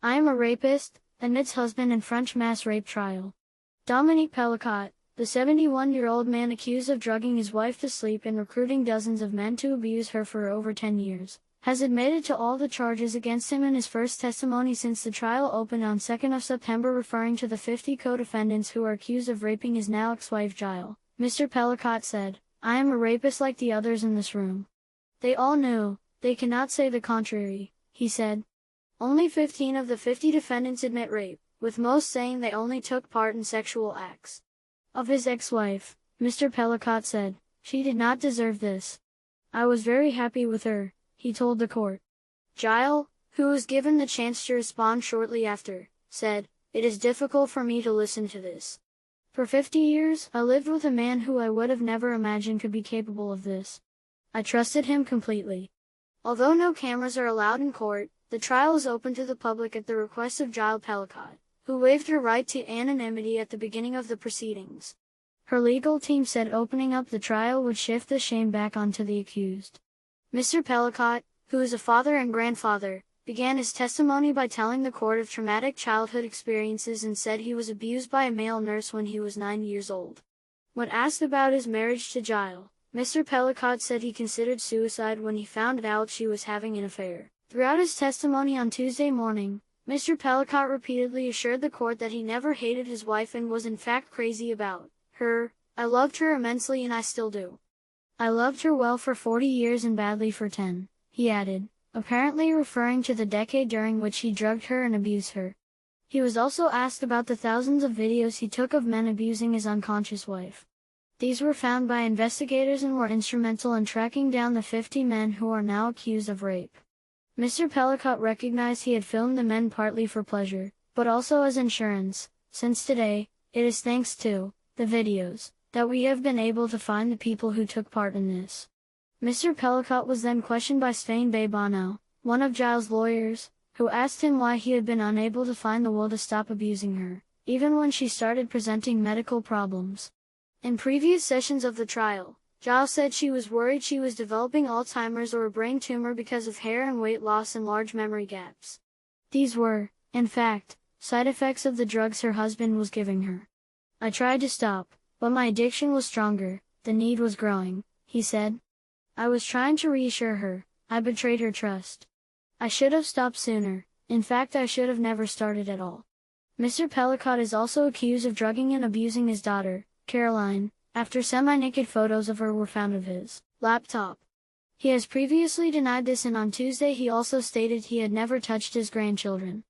I am a rapist, admits husband in French mass rape trial. Dominique Pelicot, the 71-year-old man accused of drugging his wife to sleep and recruiting dozens of men to abuse her for over 10 years, has admitted to all the charges against him in his first testimony since the trial opened on 2nd of September, referring to the 50 co-defendants who are accused of raping his now ex-wife Giles. Mr. Pelicot said, "I am a rapist like the others in this room. They all knew, they cannot say the contrary," he said. Only 15 of the 50 defendants admit rape, with most saying they only took part in sexual acts. Of his ex-wife, Mr. Pelicot said, "She did not deserve this. I was very happy with her," he told the court. Giles, who was given the chance to respond shortly after, said, "It is difficult for me to listen to this. For 50 years, I lived with a man who I would have never imagined could be capable of this. I trusted him completely." Although no cameras are allowed in court, the trial is open to the public at the request of Giles Pelicot, who waived her right to anonymity at the beginning of the proceedings. Her legal team said opening up the trial would shift the shame back onto the accused. Mr. Pelicot, who is a father and grandfather, began his testimony by telling the court of traumatic childhood experiences and said he was abused by a male nurse when he was 9 years old. When asked about his marriage to Giles, Mr. Pelicot said he considered suicide when he found out she was having an affair. Throughout his testimony on Tuesday morning, Mr. Pelicot repeatedly assured the court that he never hated his wife and was in fact crazy about her. "I loved her immensely and I still do. I loved her well for 40 years and badly for 10, he added, apparently referring to the decade during which he drugged her and abused her. He was also asked about the thousands of videos he took of men abusing his unconscious wife. These were found by investigators and were instrumental in tracking down the 50 men who are now accused of rape. Mr. Pelicot recognized he had filmed the men partly for pleasure, but also as insurance, since today, it is thanks to the videos that we have been able to find the people who took part in this. Mr. Pelicot was then questioned by Sven Babano, one of Giles' lawyers, who asked him why he had been unable to find the will to stop abusing her, even when she started presenting medical problems. In previous sessions of the trial, Giles said she was worried she was developing Alzheimer's or a brain tumor because of hair and weight loss and large memory gaps. These were, in fact, side effects of the drugs her husband was giving her. "I tried to stop, but my addiction was stronger, the need was growing," he said. "I was trying to reassure her, I betrayed her trust. I should have stopped sooner, in fact I should have never started at all." Mr. Pelicot is also accused of drugging and abusing his daughter, Caroline, after semi-naked photos of her were found of his laptop. He has previously denied this, and on Tuesday he also stated he had never touched his grandchildren.